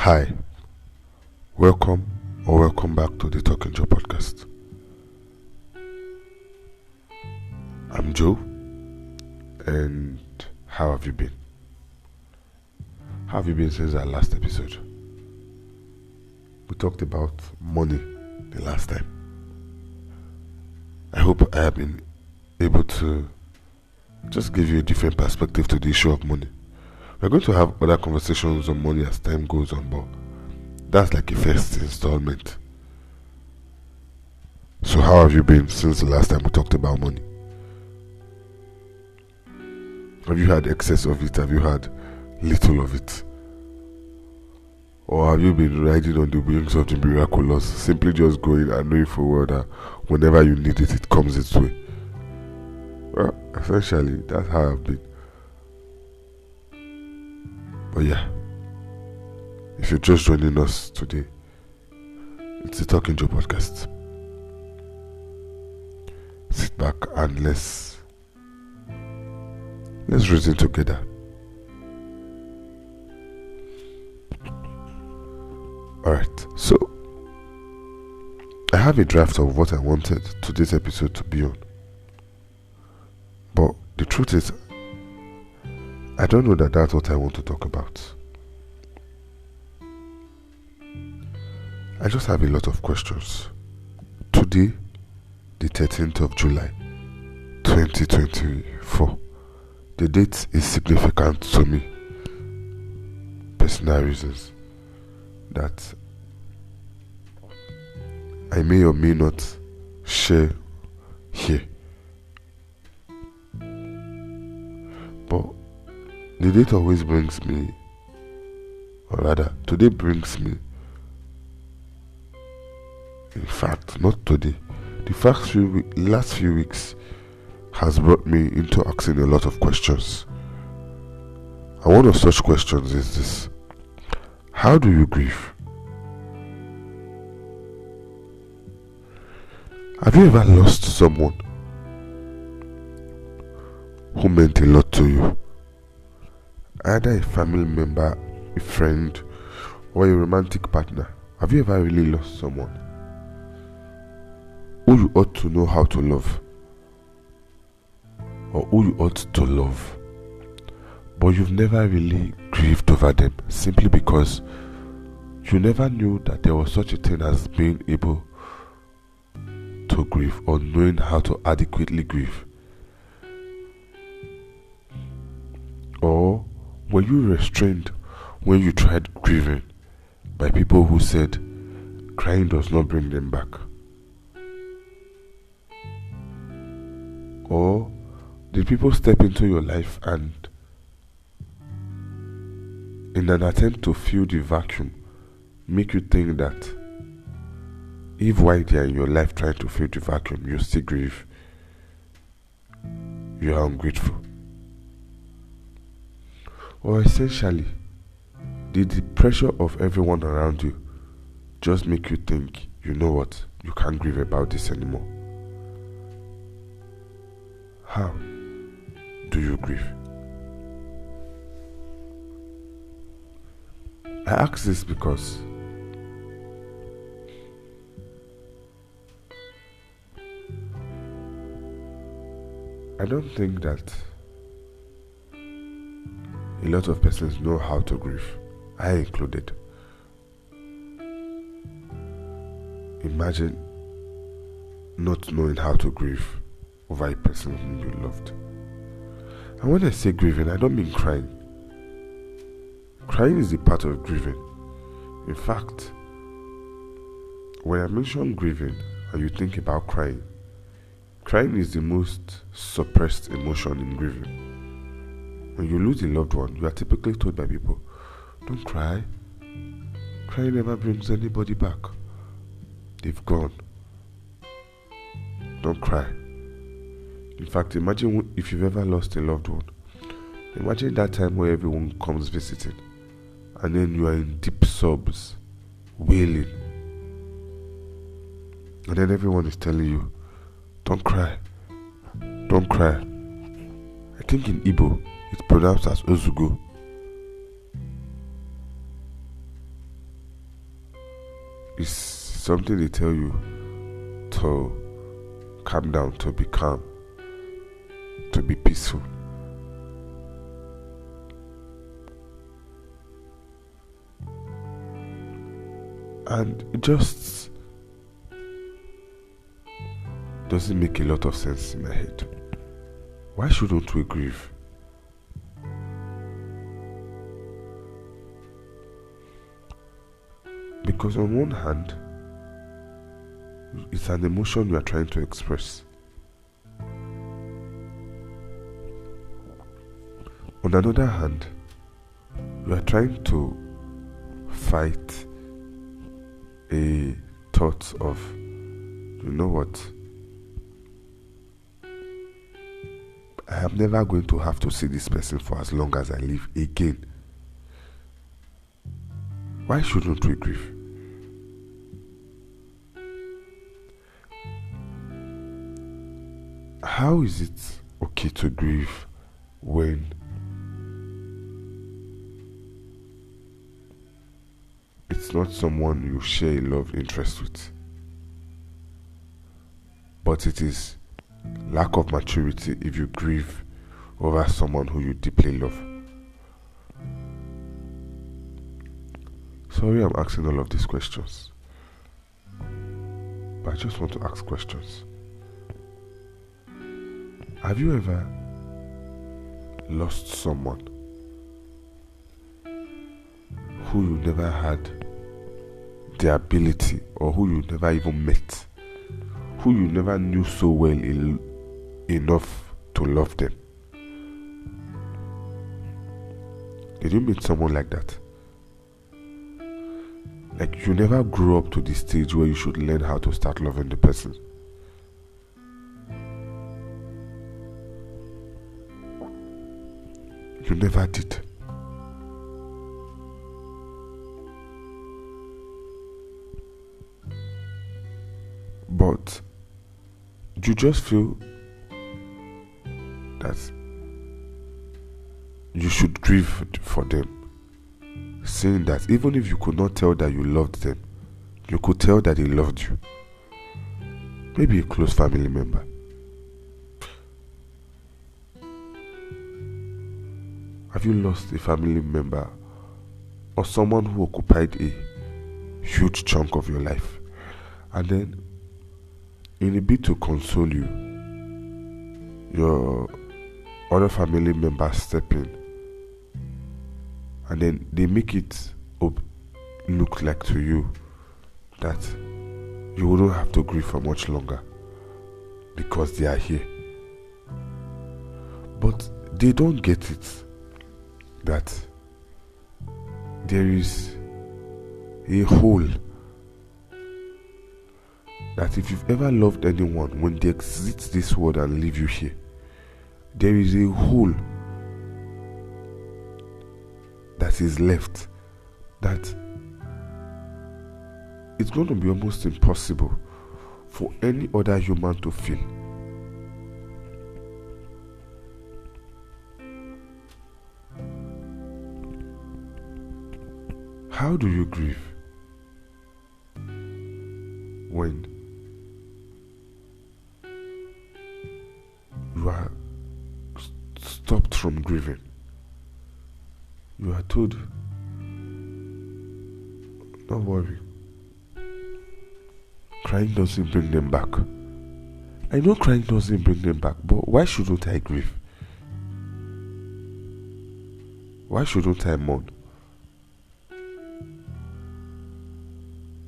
Hi, welcome or welcome back to the Talking Joe podcast. I'm Joe, and how have you been? How have you been since our last episode? We talked about money the last time. I hope I have been able to just give you a different perspective to the issue of money. We're going to have other conversations on money as time goes on, but that's like a first installment. So how have you been since the last time we talked about money? Have you had excess of it? Have you had little of it? Or have you been riding on the wings of the miraculous, simply just going and knowing for well that whenever you need it, it comes its way? Well, essentially, that's how I've been. But yeah, if you're just joining us today, it's the Talking Joe podcast. Sit back and let's reason together. Alright, so I have a draft of what I wanted today's episode to be on. But the truth is, I don't know that that's what I want to talk about. I just have a lot of questions. Today, the 13th of July, 2024. The date is significant to me. Personal reasons that I may or may not share here. But the date always brings me, or rather, today brings me. In fact, not today. The last few weeks has brought me into asking a lot of questions. And one of such questions is this: how do you grieve? Have you ever lost someone who meant a lot to you? Either a family member, a friend, or a romantic partner. Have you ever really lost someone who you ought to know how to love, or who you ought to love, but you've never really grieved over them simply because you never knew that there was such a thing as being able to grieve or knowing how to adequately grieve? Or were you restrained when you tried grieving by people who said crying does not bring them back? Or did people step into your life and, in an attempt to fill the vacuum, make you think that if while they are in your life trying to fill the vacuum, you still grieve, you are ungrateful? Or essentially, did the pressure of everyone around you just make you think, you know what, you can't grieve about this anymore? How do you grieve? I ask this because I don't think that a lot of persons know how to grieve, I included. Imagine not knowing how to grieve over a person whom you loved. And when I say grieving, I don't mean crying. Crying is a part of grieving. In fact, when I mention grieving and you think about crying, crying is the most suppressed emotion in grieving. When you lose a loved one, you are typically told by people, don't cry. Crying never brings anybody back. They've gone. Don't cry. In fact, imagine if you've ever lost a loved one. Imagine that time where everyone comes visiting and then you are in deep sobs, wailing. And then everyone is telling you, don't cry. Don't cry. I think in Igbo, it's pronounced as Ozugo. It's something they tell you to calm down, to be calm, to be peaceful. And it just doesn't make a lot of sense in my head. Why shouldn't we grieve? Because on one hand, it's an emotion you are trying to express. On another hand, you are trying to fight a thought of, you know what, I am never going to have to see this person for as long as I live again. Why shouldn't we grieve? How is it okay to grieve when it's not someone you share a love interest with, but it is lack of maturity if you grieve over someone who you deeply love? Sorry I'm asking all of these questions, but I just want to ask questions. Have you ever lost someone who you never had the ability, or who you never even met, who you never knew so well enough to love them? Did you meet someone like that? Like you never grew up to the stage where you should learn how to start loving the person. You never did. But you just feel that you should grieve for them, saying that even if you could not tell that you loved them, you could tell that they loved you. Maybe a close family member. Have you lost a family member or someone who occupied a huge chunk of your life, and then in a bid to console you, your other family members step in, and then they make it look like to you that you wouldn't have to grieve for much longer because they are here? But they don't get it that there is a hole, that if you've ever loved anyone, when they exit this world and leave you here, there is a hole that is left, that it's going to be almost impossible for any other human to fill. How do you grieve when you are stopped from grieving? You are told, don't worry, crying doesn't bring them back. I know crying doesn't bring them back, but why shouldn't I grieve? Why shouldn't I mourn?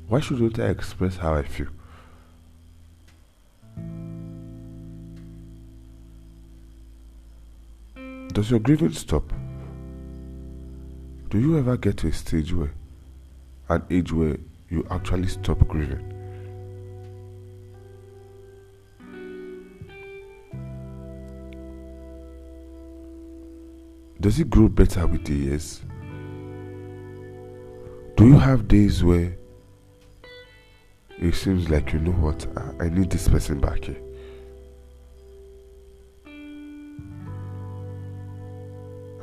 Why shouldn't I express how I feel? Does your grieving stop? Do you ever get to an age where you actually stop grieving? Does it grow better with the years? Do you have days where it seems like, you know what, I need this person back here?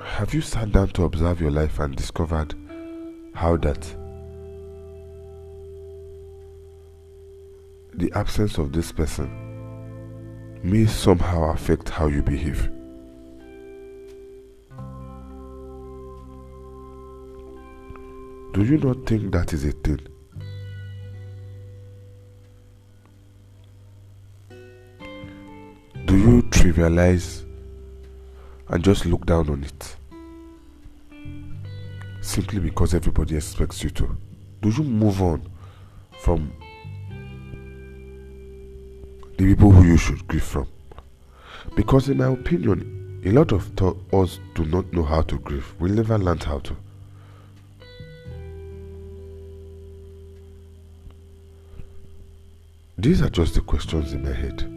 Have you sat down to observe your life and discovered how that the absence of this person may somehow affect how you behave. Do you not think that is a thing? Do you trivialize and just look down on it simply because everybody expects you to? Do you move on from the people who you should grieve from? Because in my opinion, a lot of us do not know how to grieve. We never learned how to. These are just the questions in my head.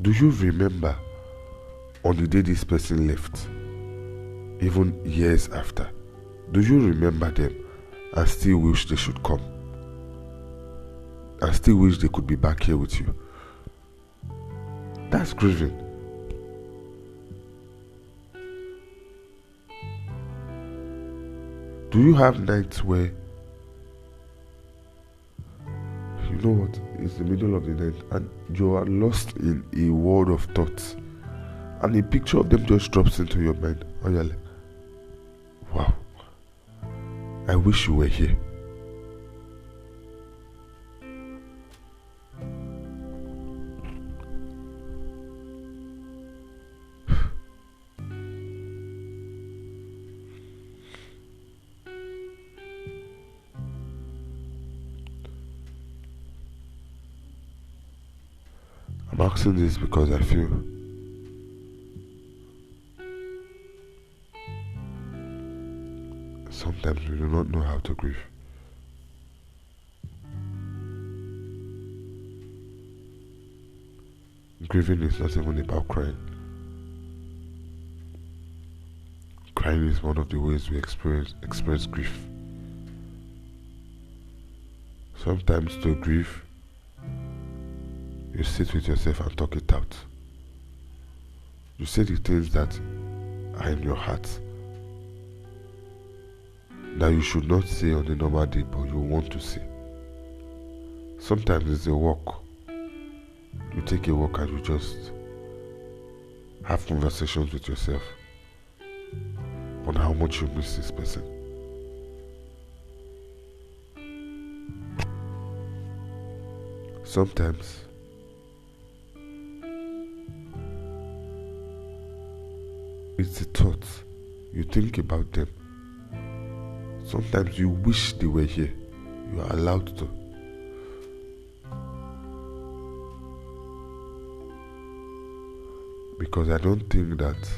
Do you remember on the day this person left, even years after? Do you remember them and still wish they should come? And still wish they could be back here with you? That's grieving. Do you have nights where, you know what, it's the middle of the night and you are lost in a world of thoughts and a picture of them just drops into your mind and you're like, wow, I wish you were here. I'm asking this because I feel sometimes we do not know how to grieve. Grieving is not even about crying. Crying is one of the ways we express grief. Sometimes to grieve, you sit with yourself and talk it out. You say the things that are in your heart that you should not say on a normal day, but you want to say. Sometimes it's a walk. You take a walk and you just have conversations with yourself on how much you miss this person. Sometimes it's the thoughts. You think about them. Sometimes you wish they were here. You are allowed to. Because I don't think that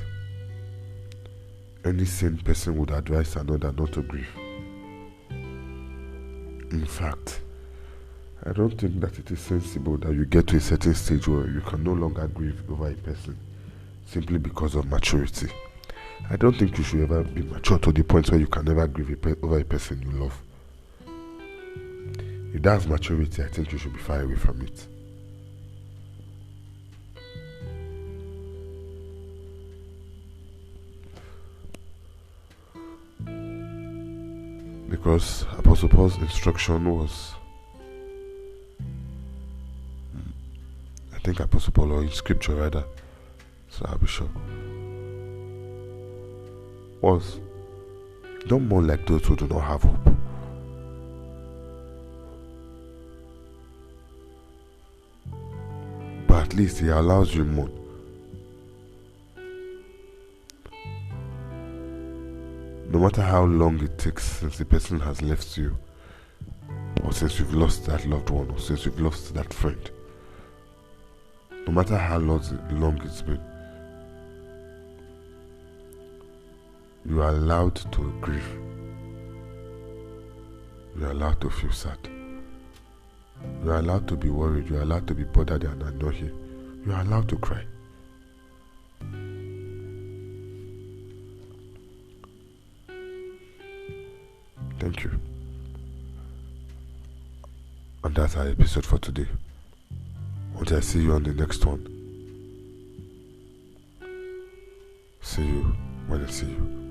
any sane person would advise another not to grieve. In fact, I don't think that it is sensible that you get to a certain stage where you can no longer grieve over a person simply because of maturity. I don't think you should ever be mature to the point where you can never grieve over a person you love. If that's maturity, I think you should be far away from it. Because Apostle Paul's instruction was, I think Apostle Paul, or in scripture rather, so I'll be sure, was, don't mourn like those who do not have hope. But at least he allows you mourn. No matter how long it takes since the person has left you, or since you've lost that loved one, or since you've lost that friend, no matter how long it's been, you are allowed to grieve. You are allowed to feel sad. You are allowed to be worried. You are allowed to be bothered and annoyed here. You are allowed to cry. Thank you. And that's our episode for today. Until I see you on the next one. See you when I see you.